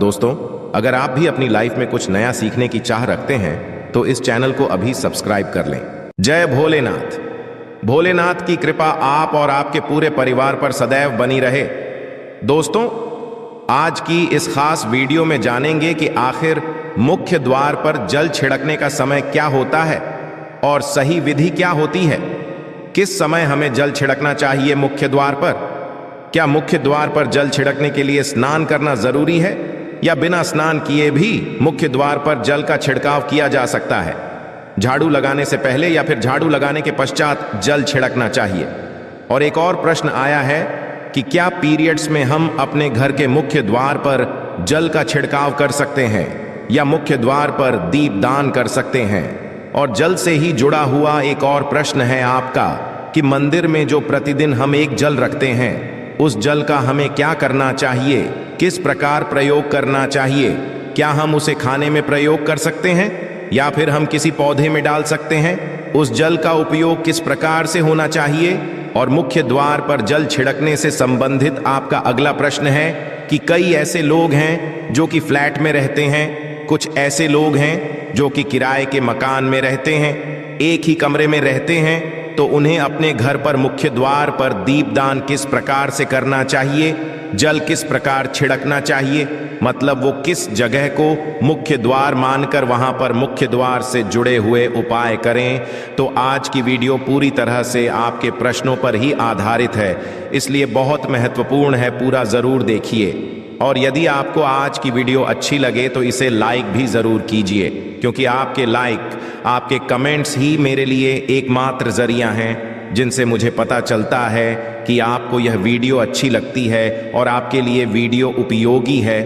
दोस्तों, अगर आप भी अपनी लाइफ में कुछ नया सीखने की चाह रखते हैं तो इस चैनल को अभी सब्सक्राइब कर लें। जय भोलेनाथ। भोलेनाथ की कृपा आप और आपके पूरे परिवार पर सदैव बनी रहे। दोस्तों, आज की इस खास वीडियो में जानेंगे कि आखिर मुख्य द्वार पर जल छिड़कने का समय क्या होता है और सही विधि क्या होती है। किस समय हमें जल छिड़कना चाहिए मुख्य द्वार पर? क्या मुख्य द्वार पर जल छिड़कने के लिए स्नान करना जरूरी है या बिना स्नान किए भी मुख्य द्वार पर जल का छिड़काव किया जा सकता है? झाड़ू लगाने से पहले या फिर झाड़ू लगाने के पश्चात जल छिड़कना चाहिए? और एक और प्रश्न आया है कि क्या पीरियड्स में हम अपने घर के मुख्य द्वार पर जल का छिड़काव कर सकते हैं या मुख्य द्वार पर दीपदान कर सकते हैं? और जल से ही जुड़ा हुआ एक और प्रश्न है आपका कि मंदिर में जो प्रतिदिन हम एक जल रखते हैं उस जल का हमें क्या करना चाहिए, किस प्रकार प्रयोग करना चाहिए? क्या हम उसे खाने में प्रयोग कर सकते हैं या फिर हम किसी पौधे में डाल सकते हैं? उस जल का उपयोग किस प्रकार से होना चाहिए? और मुख्य द्वार पर जल छिड़कने से संबंधित आपका अगला प्रश्न है कि कई ऐसे लोग हैं जो कि फ्लैट में रहते हैं, कुछ ऐसे लोग हैं जो कि किराए के मकान में रहते हैं, एक ही कमरे में रहते हैं, तो उन्हें अपने घर पर मुख्य द्वार पर दीपदान किस प्रकार से करना चाहिए, जल किस प्रकार छिड़कना चाहिए, मतलब वो किस जगह को मुख्य द्वार मानकर वहां पर मुख्य द्वार से जुड़े हुए उपाय करें। तो आज की वीडियो पूरी तरह से आपके प्रश्नों पर ही आधारित है, इसलिए बहुत महत्वपूर्ण है, पूरा जरूर देखिए। और यदि आपको आज की वीडियो अच्छी लगे तो इसे लाइक भी जरूर कीजिए, क्योंकि आपके लाइक, आपके कमेंट्स ही मेरे लिए एकमात्र जरिया हैं जिनसे मुझे पता चलता है कि आपको यह वीडियो अच्छी लगती है और आपके लिए वीडियो उपयोगी है।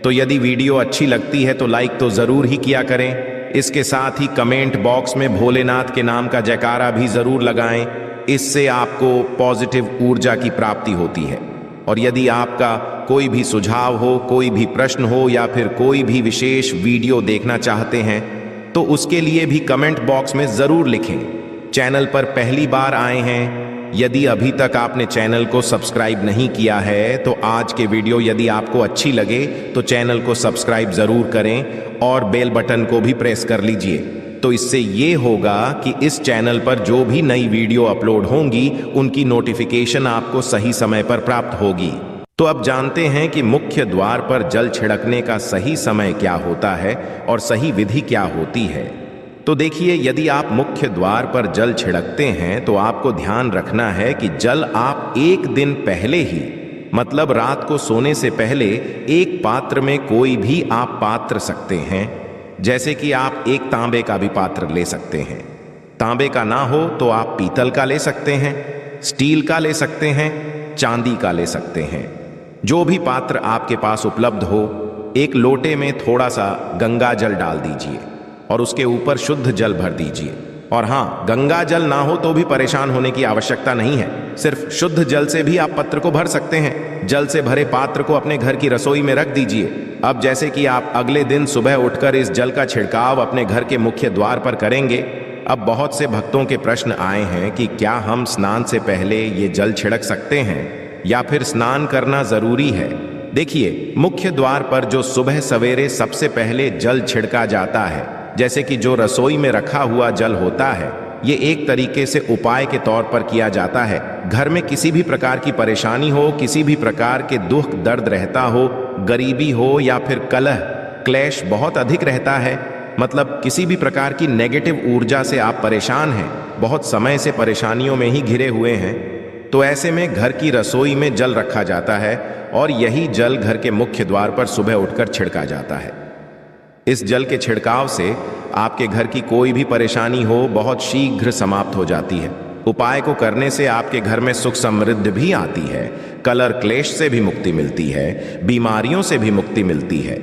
तो यदि वीडियो अच्छी लगती है तो लाइक तो ज़रूर ही किया करें। इसके साथ ही कमेंट बॉक्स में भोलेनाथ के नाम का जयकारा भी ज़रूर लगाएं, इससे आपको पॉजिटिव ऊर्जा की प्राप्ति होती है। और यदि आपका कोई भी सुझाव हो, कोई भी प्रश्न हो या फिर कोई भी विशेष वीडियो देखना चाहते हैं तो उसके लिए भी कमेंट बॉक्स में ज़रूर लिखें। चैनल पर पहली बार आए हैं, यदि अभी तक आपने चैनल को सब्सक्राइब नहीं किया है तो आज के वीडियो यदि आपको अच्छी लगे तो चैनल को सब्सक्राइब ज़रूर करें और बेल बटन को भी प्रेस कर लीजिए। तो इससे ये होगा कि इस चैनल पर जो भी नई वीडियो अपलोड होंगी उनकी नोटिफिकेशन आपको सही समय पर प्राप्त होगी। तो अब जानते हैं कि मुख्य द्वार पर जल छिड़कने का सही समय क्या होता है और सही विधि क्या होती है। तो देखिए, यदि आप मुख्य द्वार पर जल छिड़कते हैं तो आपको ध्यान रखना है कि जल आप एक दिन पहले ही, मतलब रात को सोने से पहले, एक पात्र में कोई भी आप पात्र सकते हैं। जैसे कि आप एक तांबे का भी पात्र ले सकते हैं। तांबे का ना हो तो आप पीतल का ले सकते हैं, स्टील का ले सकते हैं, चांदी का ले सकते हैं। जो भी पात्र आपके पास उपलब्ध हो, एक लोटे में थोड़ा सा गंगा जल डाल दीजिए और उसके ऊपर शुद्ध जल भर दीजिए। और हाँ, गंगा जल ना हो तो भी परेशान होने की आवश्यकता नहीं है, सिर्फ शुद्ध जल से भी आप पत्र को भर सकते हैं। जल से भरे पात्र को अपने घर की रसोई में रख दीजिए। अब जैसे कि आप अगले दिन सुबह उठकर इस जल का छिड़काव अपने घर के मुख्य द्वार पर करेंगे। अब बहुत से भक्तों के प्रश्न आए हैं कि क्या हम स्नान से पहले ये जल छिड़क सकते हैं या फिर स्नान करना जरूरी है। देखिए, मुख्य द्वार पर जो सुबह सवेरे सबसे पहले जल छिड़का जाता है, जैसे कि जो रसोई में रखा हुआ जल होता है, ये एक तरीके से उपाय के तौर पर किया जाता है। घर में किसी भी प्रकार की परेशानी हो, किसी भी प्रकार के दुख दर्द रहता हो, गरीबी हो या फिर कलह क्लेश बहुत अधिक रहता है, मतलब किसी भी प्रकार की नेगेटिव ऊर्जा से आप परेशान हैं, बहुत समय से परेशानियों में ही घिरे हुए हैं, तो ऐसे में घर की रसोई में जल रखा जाता है और यही जल घर के मुख्य द्वार पर सुबह उठकर छिड़का जाता है। इस जल के छिड़काव से आपके घर की कोई भी परेशानी हो बहुत शीघ्र समाप्त हो जाती है। उपाय को करने से आपके घर में सुख समृद्धि भी आती है, कलह क्लेश से भी मुक्ति मिलती है, बीमारियों से भी मुक्ति मिलती है।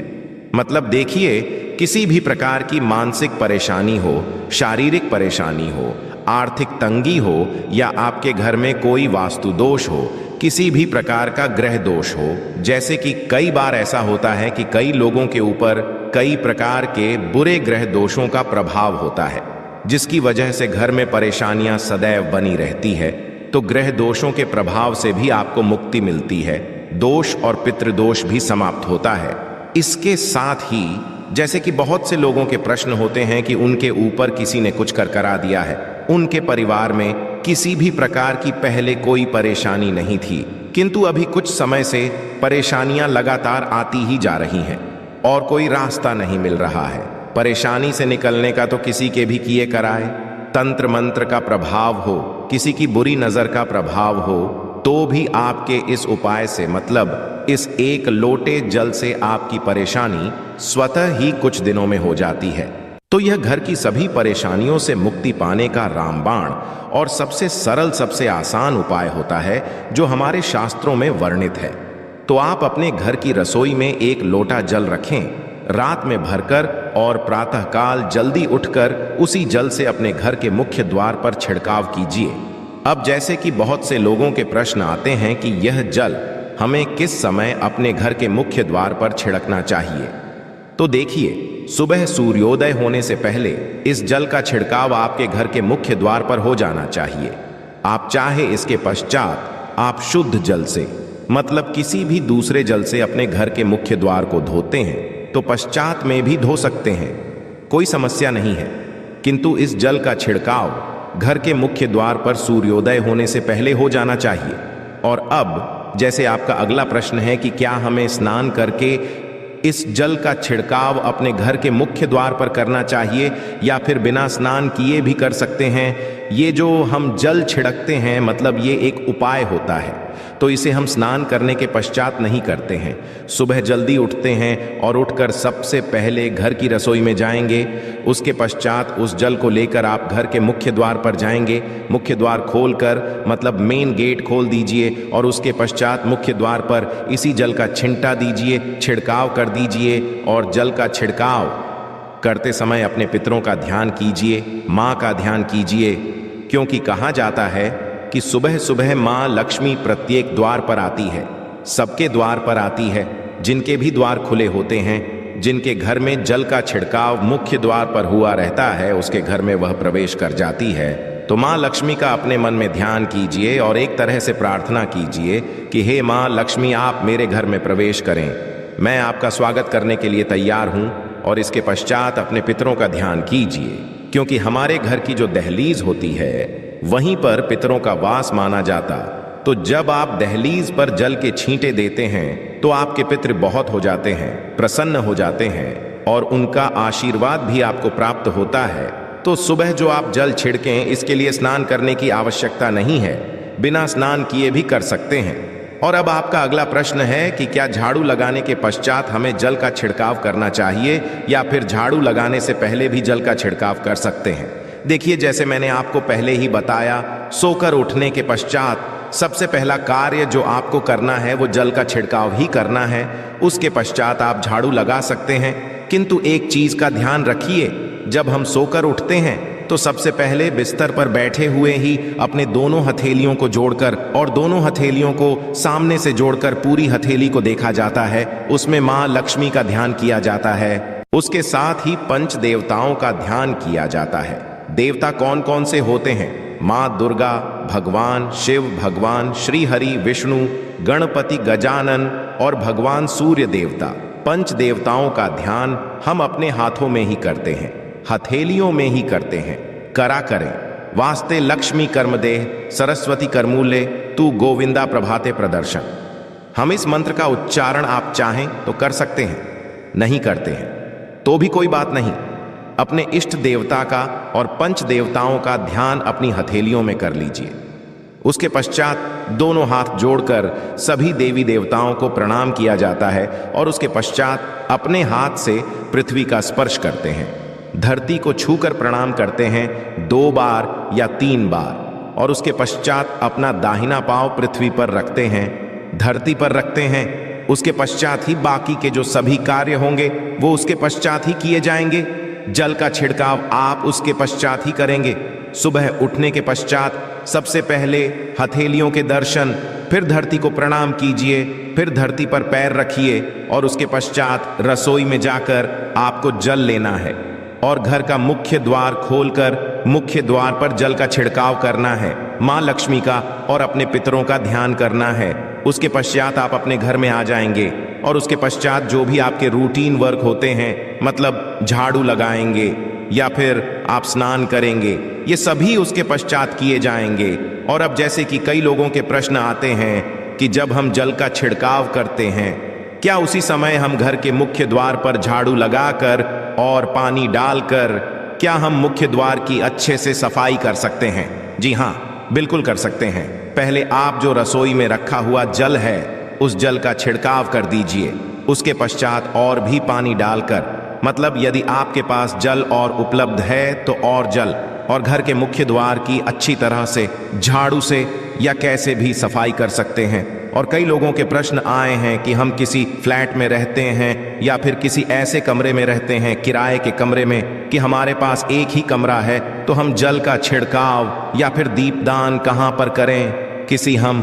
मतलब देखिए, किसी भी प्रकार की मानसिक परेशानी हो, शारीरिक परेशानी हो, आर्थिक तंगी हो या आपके घर में कोई वास्तु दोष हो, किसी भी प्रकार का ग्रह दोष हो, जैसे कि कई बार ऐसा होता है कि कई लोगों के ऊपर कई प्रकार के बुरे ग्रह दोषों का प्रभाव होता है, जिसकी वजह से घर में परेशानियां सदैव बनी रहती है। तो ग्रह दोषों के प्रभाव से भी आपको मुक्ति मिलती है, दोष और पितृदोष भी समाप्त होता है। इसके साथ ही जैसे कि बहुत से लोगों के प्रश्न होते हैं कि उनके ऊपर किसी ने कुछ कर करा दिया है, उनके परिवार में किसी भी प्रकार की पहले कोई परेशानी नहीं थी, किंतु अभी कुछ समय से परेशानियां लगातार आती ही जा रही हैं और कोई रास्ता नहीं मिल रहा है। परेशानी से निकलने का तो किसी के भी किए कराए, तंत्र मंत्र का प्रभाव हो, किसी की बुरी नजर का प्रभाव हो, तो भी आपके इस उपाय से, मतलब इस एक लोटे जल से आपकी परेशानी स्वतः ही कुछ दिनों में हो जाती है। तो यह घर की सभी परेशानियों से मुक्ति पाने का रामबाण और सबसे सरल, सबसे आसान उपाय होता है जो हमारे शास्त्रों में वर्णित है। तो आप अपने घर की रसोई में एक लोटा जल रखें, रात में भरकर और प्रातःकाल जल्दी उठकर उसी जल से अपने घर के मुख्य द्वार पर छिड़काव कीजिए। अब जैसे कि बहुत से लोगों के प्रश्न आते हैं कि यह जल हमें किस समय अपने घर के मुख्य द्वार पर छिड़कना चाहिए, तो देखिए, सुबह सूर्योदय होने से पहले इस जल का छिड़काव आपके घर के मुख्य द्वार पर हो जाना चाहिए। आप चाहे इसके पश्चात आप शुद्ध जल से, मतलब किसी भी दूसरे जल से अपने घर के मुख्य द्वार को धोते हैं तो पश्चात में भी धो सकते हैं, कोई समस्या नहीं है। किंतु इस जल का छिड़काव घर के मुख्य द्वार पर सूर्योदय होने से पहले हो जाना चाहिए। और अब जैसे आपका अगला प्रश्न है कि क्या हमें स्नान करके इस जल का छिड़काव अपने घर के मुख्य द्वार पर करना चाहिए या फिर बिना स्नान किए भी कर सकते हैं। ये जो हम जल छिड़कते हैं, मतलब ये एक उपाय होता है, तो इसे हम स्नान करने के पश्चात नहीं करते हैं। सुबह जल्दी उठते हैं और उठकर सबसे पहले घर की रसोई में जाएंगे, उसके पश्चात उस जल को लेकर आप घर के मुख्य द्वार पर जाएंगे। मुख्य द्वार खोलकर, मतलब मेन गेट खोल दीजिए और उसके पश्चात मुख्य द्वार पर इसी जल का छिंटा दीजिए, छिड़काव कर दीजिए। और जल का छिड़काव करते समय अपने पितरों का ध्यान कीजिए, माँ का ध्यान कीजिए, क्योंकि कहा जाता है कि सुबह सुबह माँ लक्ष्मी प्रत्येक द्वार पर आती है, सबके द्वार पर आती है। जिनके भी द्वार खुले होते हैं, जिनके घर में जल का छिड़काव मुख्य द्वार पर हुआ रहता है, उसके घर में वह प्रवेश कर जाती है। तो माँ लक्ष्मी का अपने मन में ध्यान कीजिए और एक तरह से प्रार्थना कीजिए कि हे माँ लक्ष्मी, आप मेरे घर में प्रवेश करें, मैं आपका स्वागत करने के लिए तैयार हूँ। और इसके पश्चात अपने पितरों का ध्यान कीजिए, क्योंकि हमारे घर की जो दहलीज होती है वहीं पर पितरों का वास माना जाता। तो जब आप दहलीज पर जल के छींटे देते हैं तो आपके पितृ बहुत हो जाते हैं, प्रसन्न हो जाते हैं और उनका आशीर्वाद भी आपको प्राप्त होता है। तो सुबह जो आप जल छिड़कें, इसके लिए स्नान करने की आवश्यकता नहीं है, बिना स्नान किए भी कर सकते हैं। और अब आपका अगला प्रश्न है कि क्या झाड़ू लगाने के पश्चात हमें जल का छिड़काव करना चाहिए या फिर झाड़ू लगाने से पहले भी जल का छिड़काव कर सकते हैं। देखिए, जैसे मैंने आपको पहले ही बताया, सोकर उठने के पश्चात सबसे पहला कार्य जो आपको करना है वो जल का छिड़काव ही करना है। उसके पश्चात आप झाड़ू लगा सकते हैं, किंतु एक चीज का ध्यान रखिए, जब हम सोकर उठते हैं तो सबसे पहले बिस्तर पर बैठे हुए ही अपने दोनों हथेलियों को जोड़कर और दोनों हथेलियों को सामने से जोड़कर पूरी हथेली को देखा जाता है, उसमें माँ लक्ष्मी का ध्यान किया जाता है। उसके साथ ही पंच देवताओं का ध्यान किया जाता है। देवता कौन कौन से होते हैं? माँ दुर्गा, भगवान शिव, भगवान श्री हरि विष्णु, गणपति गजानन और भगवान सूर्य देवता। पंच देवताओं का ध्यान हम अपने हाथों में ही करते हैं, हथेलियों में ही करते हैं। करा करें। वास्ते लक्ष्मी कर्मदेह, सरस्वती करमूले, तू गोविंदा प्रभाते प्रदर्शन। हम इस मंत्र का उच्चारण आप चाहें तो कर सकते हैं, नहीं करते हैं तो भी कोई बात नहीं। अपने इष्ट देवता का और पंच देवताओं का ध्यान अपनी हथेलियों में कर लीजिए। उसके पश्चात दोनों हाथ जोड़कर सभी देवी देवताओं को प्रणाम किया जाता है और उसके पश्चात अपने हाथ से पृथ्वी का स्पर्श करते हैं, धरती को छूकर प्रणाम करते हैं 2 बार या 3 बार। और उसके पश्चात अपना दाहिना पांव पृथ्वी पर रखते हैं, धरती पर रखते हैं। उसके पश्चात ही बाकी के जो सभी कार्य होंगे वो उसके पश्चात ही किए जाएंगे। जल का छिड़काव आप उसके पश्चात ही करेंगे। सुबह उठने के पश्चात सबसे पहले हथेलियों के दर्शन, फिर धरती को प्रणाम कीजिए, फिर धरती पर पैर रखिए और उसके पश्चात रसोई में जाकर आपको जल लेना है और घर का मुख्य द्वार खोलकर मुख्य द्वार पर जल का छिड़काव करना है, माँ लक्ष्मी का और अपने पितरों का ध्यान करना है। उसके पश्चात आप अपने घर में आ जाएंगे और उसके पश्चात जो भी आपके रूटीन वर्क होते हैं, मतलब झाड़ू लगाएंगे या फिर आप स्नान करेंगे, ये सभी उसके पश्चात किए जाएंगे। और अब जैसे कि कई लोगों के प्रश्न आते हैं कि जब हम जल का छिड़काव करते हैं, क्या उसी समय हम घर के मुख्य द्वार पर झाड़ू लगाकर और पानी डालकर क्या हम मुख्य द्वार की अच्छे से सफाई कर सकते हैं? जी हाँ, बिल्कुल कर सकते हैं। पहले आप जो रसोई में रखा हुआ जल है उस जल का छिड़काव कर दीजिए। उसके पश्चात और भी पानी डालकर, मतलब यदि आपके पास जल और उपलब्ध है तो और जल, और घर के मुख्य द्वार की अच्छी तरह से झाड़ू से या कैसे भी सफाई कर सकते हैं। और कई लोगों के प्रश्न आए हैं कि हम किसी फ्लैट में रहते हैं या फिर किसी ऐसे कमरे में रहते हैं, किराए के कमरे में, कि हमारे पास एक ही कमरा है, तो हम जल का छिड़काव या फिर दीपदान कहाँ पर करें? किसी हम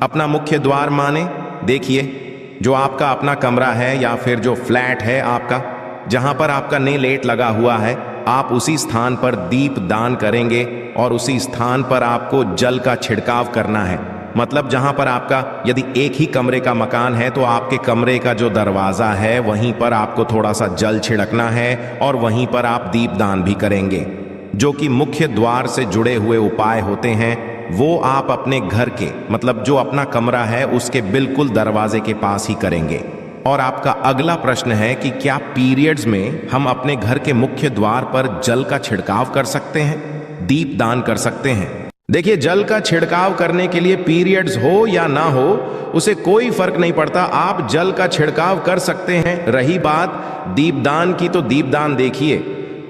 अपना मुख्य द्वार माने। देखिए, जो आपका अपना कमरा है या फिर जो फ्लैट है आपका, जहां पर आपका नेलेट लगा हुआ है, आप उसी स्थान पर दीप दान करेंगे और उसी स्थान पर आपको जल का छिड़काव करना है। मतलब जहां पर आपका यदि एक ही कमरे का मकान है तो आपके कमरे का जो दरवाजा है वहीं पर आपको थोड़ा सा जल छिड़कना है और वहीं पर आप दीपदान भी करेंगे। जो कि मुख्य द्वार से जुड़े हुए उपाय होते हैं वो आप अपने घर के, मतलब जो अपना कमरा है उसके बिल्कुल दरवाजे के पास ही करेंगे। और आपका अगला प्रश्न है कि क्या पीरियड्स में हम अपने घर के मुख्य द्वार पर जल का छिड़काव कर सकते हैं, दीपदान कर सकते हैं? देखिए, जल का छिड़काव करने के लिए पीरियड्स हो या ना हो उसे कोई फर्क नहीं पड़ता, आप जल का छिड़काव कर सकते हैं। रही बात दीपदान की, तो दीपदान देखिए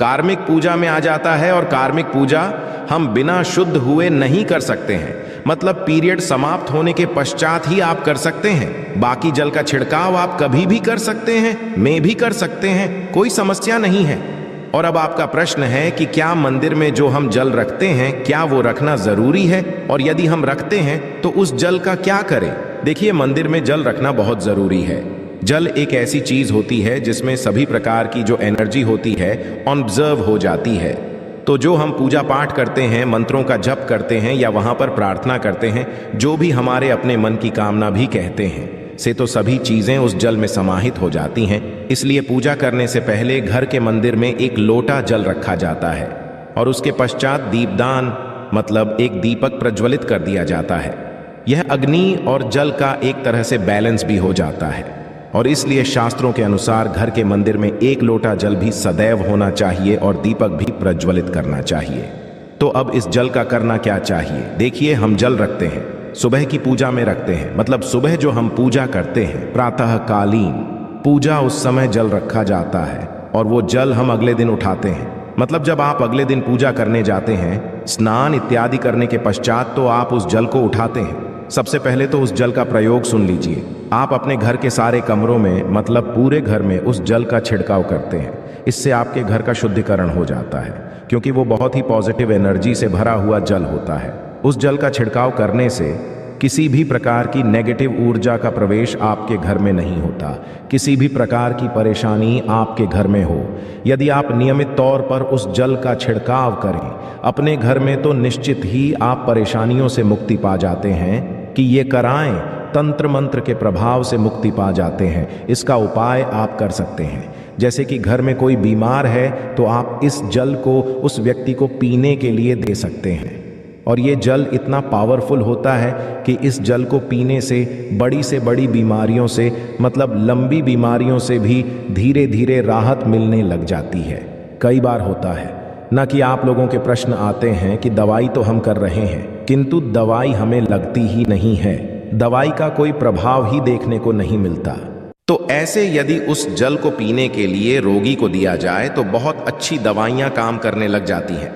कार्मिक पूजा में आ जाता है और कार्मिक पूजा हम बिना शुद्ध हुए नहीं कर सकते हैं। मतलब पीरियड समाप्त होने के पश्चात ही आप कर सकते हैं। बाकी जल का छिड़काव आप कभी भी कर सकते हैं, मैं भी कर सकते हैं, कोई समस्या नहीं है। और अब आपका प्रश्न है कि क्या मंदिर में जो हम जल रखते हैं क्या वो रखना जरूरी है, और यदि हम रखते हैं तो उस जल का क्या करें? देखिए, मंदिर में जल रखना बहुत जरूरी है। जल एक ऐसी चीज होती है जिसमें सभी प्रकार की जो एनर्जी होती है ऑब्जर्व हो जाती है। तो जो हम पूजा पाठ करते हैं, मंत्रों का जप करते हैं या वहां पर प्रार्थना करते हैं, जो भी हमारे अपने मन की कामना भी कहते हैं, से तो सभी चीजें उस जल में समाहित हो जाती हैं। इसलिए पूजा करने से पहले घर के मंदिर में एक लोटा जल रखा जाता है और उसके पश्चात दीपदान, मतलब एक दीपक प्रज्वलित कर दिया जाता है। यह अग्नि और जल का एक तरह से बैलेंस भी हो जाता है और इसलिए शास्त्रों के अनुसार घर के मंदिर में एक लोटा जल भी सदैव होना चाहिए और दीपक भी प्रज्वलित करना चाहिए। तो अब इस जल का करना क्या चाहिए? देखिए, हम जल रखते हैं, सुबह की पूजा में रखते हैं, मतलब सुबह जो हम पूजा करते हैं प्रातःकालीन पूजा, उस समय जल रखा जाता है और वो जल हम अगले दिन उठाते हैं। मतलब जब आप अगले दिन पूजा करने जाते हैं, स्नान इत्यादि करने के पश्चात, तो आप उस जल को उठाते हैं। सबसे पहले तो उस जल का प्रयोग सुन लीजिए। आप अपने घर के सारे कमरों में, मतलब पूरे घर में उस जल का छिड़काव करते हैं। इससे आपके घर का शुद्धिकरण हो जाता है, क्योंकि वो बहुत ही पॉजिटिव एनर्जी से भरा हुआ जल होता है। उस जल का छिड़काव करने से किसी भी प्रकार की नेगेटिव ऊर्जा का प्रवेश आपके घर में नहीं होता, किसी भी प्रकार की परेशानी आपके घर में हो। यदि आप नियमित तौर पर उस जल का छिड़काव करें अपने घर में, तो निश्चित ही आप परेशानियों से मुक्ति पा जाते हैं। कि ये कराएं, तंत्र मंत्र के प्रभाव से मुक्ति पा जाते हैं। इसका उपाय आप कर सकते हैं। जैसे कि घर में कोई बीमार है तो आप इस जल को उस व्यक्ति को पीने के लिए दे सकते हैं। और ये जल इतना पावरफुल होता है कि इस जल को पीने से बड़ी बीमारियों से, मतलब लंबी बीमारियों से भी धीरे धीरे राहत मिलने लग जाती है। कई बार होता है ना कि आप लोगों के प्रश्न आते हैं कि दवाई तो हम कर रहे हैं किंतु दवाई हमें लगती ही नहीं है, दवाई का कोई प्रभाव ही देखने को नहीं मिलता। तो ऐसे यदि उस जल को पीने के लिए रोगी को दिया जाए तो बहुत अच्छी दवाइयां काम करने लग जाती हैं।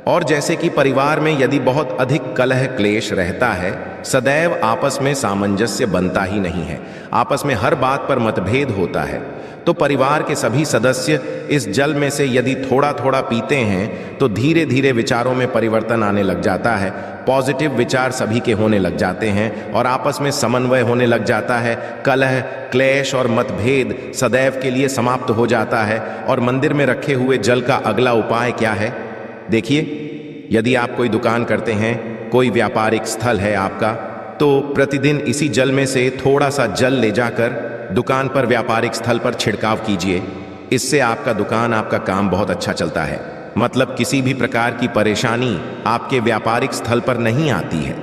और जैसे कि परिवार में यदि बहुत अधिक कलह क्लेश रहता है, सदैव आपस में सामंजस्य बनता ही नहीं है, आपस में हर बात पर मतभेद होता है, तो परिवार के सभी सदस्य इस जल में से यदि थोड़ा थोड़ा पीते हैं तो धीरे धीरे विचारों में परिवर्तन आने लग जाता है। पॉजिटिव विचार सभी के होने लग जाते हैं और आपस में समन्वय होने लग जाता है। कलह क्लेश और मतभेद सदैव के लिए समाप्त हो जाता है। और मंदिर में रखे हुए जल का अगला उपाय क्या है? देखिए, यदि आप कोई दुकान करते हैं, कोई व्यापारिक स्थल है आपका, तो प्रतिदिन इसी जल में से थोड़ा सा जल ले जाकर दुकान पर व्यापारिक स्थल पर छिड़काव कीजिए। इससे आपका दुकान, आपका काम बहुत अच्छा चलता है। मतलब किसी भी प्रकार की परेशानी आपके व्यापारिक स्थल पर नहीं आती है,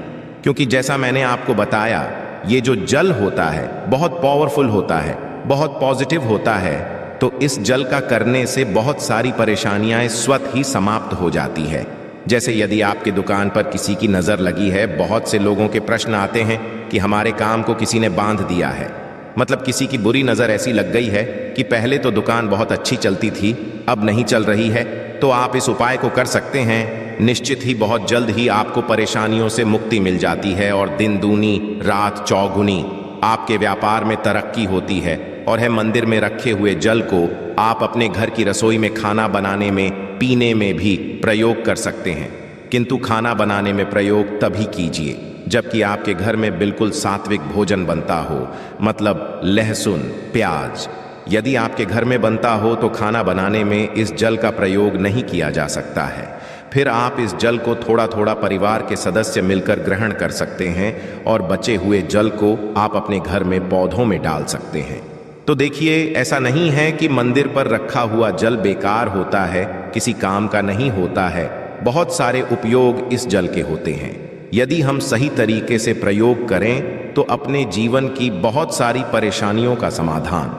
क्योंकि जैसा मैंने आपको बताया, ये जो जल होता है बहुत पावरफुल होता है, बहुत पॉजिटिव होता है। तो इस जल का करने से बहुत सारी परेशानियां स्वतः ही समाप्त हो जाती है। जैसे यदि आपकी दुकान पर किसी की नज़र लगी है, बहुत से लोगों के प्रश्न आते हैं कि हमारे काम को किसी ने बांध दिया है। मतलब किसी की बुरी नज़र ऐसी लग गई है कि पहले तो दुकान बहुत अच्छी चलती थी, अब नहीं चल रही है। तो आप इस उपाय को कर सकते हैं। निश्चित ही बहुत जल्द ही आपको परेशानियों से मुक्ति मिल जाती है और दिन दूनी रात चौगुनी आपके व्यापार में तरक्की होती है। और है मंदिर में रखे हुए जल को आप अपने घर की रसोई में खाना बनाने में, पीने में भी प्रयोग कर सकते हैं। किंतु खाना बनाने में प्रयोग तभी कीजिए जबकि आपके घर में बिल्कुल सात्विक भोजन बनता हो, मतलब लहसुन, प्याज। यदि आपके घर में बनता हो तो खाना बनाने में इस जल का प्रयोग नहीं किया जा सकता है। फिर आप इस जल को थोड़ा थोड़ा परिवार के सदस्य मिलकर ग्रहण कर सकते हैं और बचे हुए जल को आप अपने घर में पौधों में डाल सकते हैं। तो देखिए, ऐसा नहीं है कि मंदिर पर रखा हुआ जल बेकार होता है, किसी काम का नहीं होता है। बहुत सारे उपयोग इस जल के होते हैं। यदि हम सही तरीके से प्रयोग करें तो अपने जीवन की बहुत सारी परेशानियों का समाधान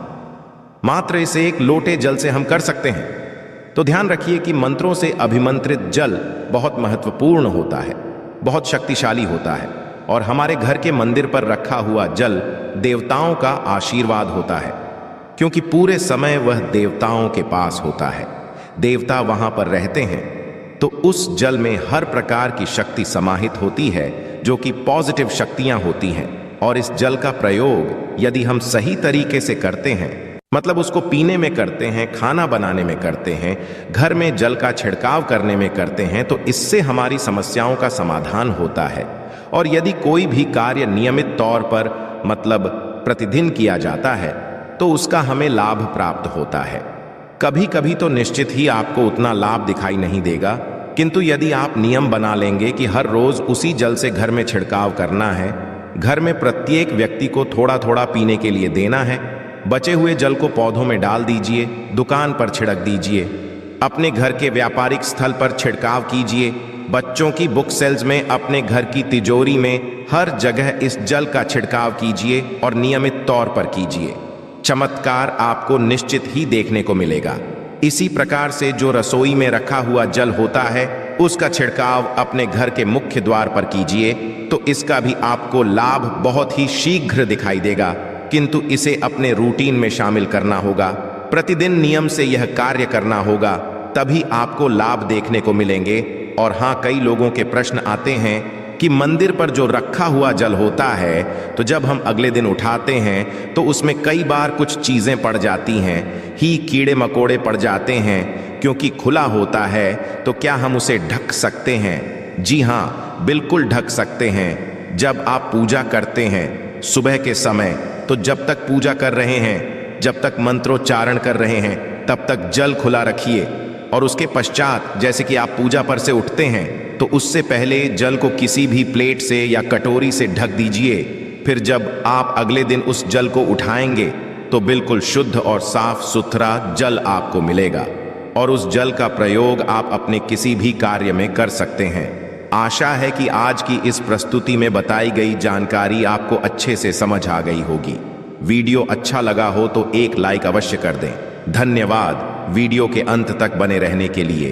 मात्र इस एक लोटे जल से हम कर सकते हैं। तो ध्यान रखिए कि मंत्रों से अभिमंत्रित जल बहुत महत्वपूर्ण होता है, बहुत शक्तिशाली होता है। और हमारे घर के मंदिर पर रखा हुआ जल देवताओं का आशीर्वाद होता है, क्योंकि पूरे समय वह देवताओं के पास होता है। देवता वहां पर रहते हैं, तो उस जल में हर प्रकार की शक्ति समाहित होती है, जो कि पॉजिटिव शक्तियां होती हैं। और इस जल का प्रयोग यदि हम सही तरीके से करते हैं, मतलब उसको पीने में करते हैं, खाना बनाने में करते हैं, घर में जल का छिड़काव करने में करते हैं, तो इससे हमारी समस्याओं का समाधान होता है। और यदि कोई भी कार्य नियमित तौर पर, मतलब प्रतिदिन किया जाता है, तो उसका हमें लाभ प्राप्त होता है। कभी कभी तो निश्चित ही आपको उतना लाभ दिखाई नहीं देगा, किंतु यदि आप नियम बना लेंगे कि हर रोज उसी जल से घर में छिड़काव करना है, घर में प्रत्येक व्यक्ति को थोड़ा थोड़ा पीने के लिए देना है, बचे हुए जल को पौधों में डाल दीजिए, दुकान पर छिड़क दीजिए, अपने घर के व्यापारिक स्थल पर छिड़काव कीजिए, बच्चों की बुक सेल्स में, अपने घर की तिजोरी में, हर जगह इस जल का छिड़काव कीजिए और नियमित तौर पर कीजिए। चमत्कार आपको निश्चित ही देखने को मिलेगा। इसी प्रकार से जो रसोई में रखा हुआ जल होता है, उसका छिड़काव अपने घर के मुख्य द्वार पर कीजिए, तो इसका भी आपको लाभ बहुत ही शीघ्र दिखाई देगा। किंतु इसे अपने रूटीन में शामिल करना होगा, प्रतिदिन नियम से यह कार्य करना होगा, तभी आपको लाभ देखने को मिलेंगे। और हाँ, कई लोगों के प्रश्न आते हैं कि मंदिर पर जो रखा हुआ जल होता है, तो जब हम अगले दिन उठाते हैं तो उसमें कई बार कुछ चीजें पड़ जाती हैं, ही कीड़े मकोड़े पड़ जाते हैं, क्योंकि खुला होता है। तो क्या हम उसे ढक सकते हैं? जी हाँ, बिल्कुल ढक सकते हैं। जब आप पूजा करते हैं सुबह के समय, तो जब तक पूजा कर रहे हैं, जब तक मंत्रोच्चारण कर रहे हैं, तब तक जल खुला रखिए। और उसके पश्चात जैसे कि आप पूजा पर से उठते हैं, तो उससे पहले जल को किसी भी प्लेट से या कटोरी से ढक दीजिए। फिर जब आप अगले दिन उस जल को उठाएंगे, तो बिल्कुल शुद्ध और साफ सुथरा जल आपको मिलेगा और उस जल का प्रयोग आप अपने किसी भी कार्य में कर सकते हैं। आशा है कि आज की इस प्रस्तुति में बताई गई जानकारी आपको अच्छे से समझ आ गई होगी। वीडियो अच्छा लगा हो तो एक लाइक अवश्य कर दें। धन्यवाद वीडियो के अंत तक बने रहने के लिए।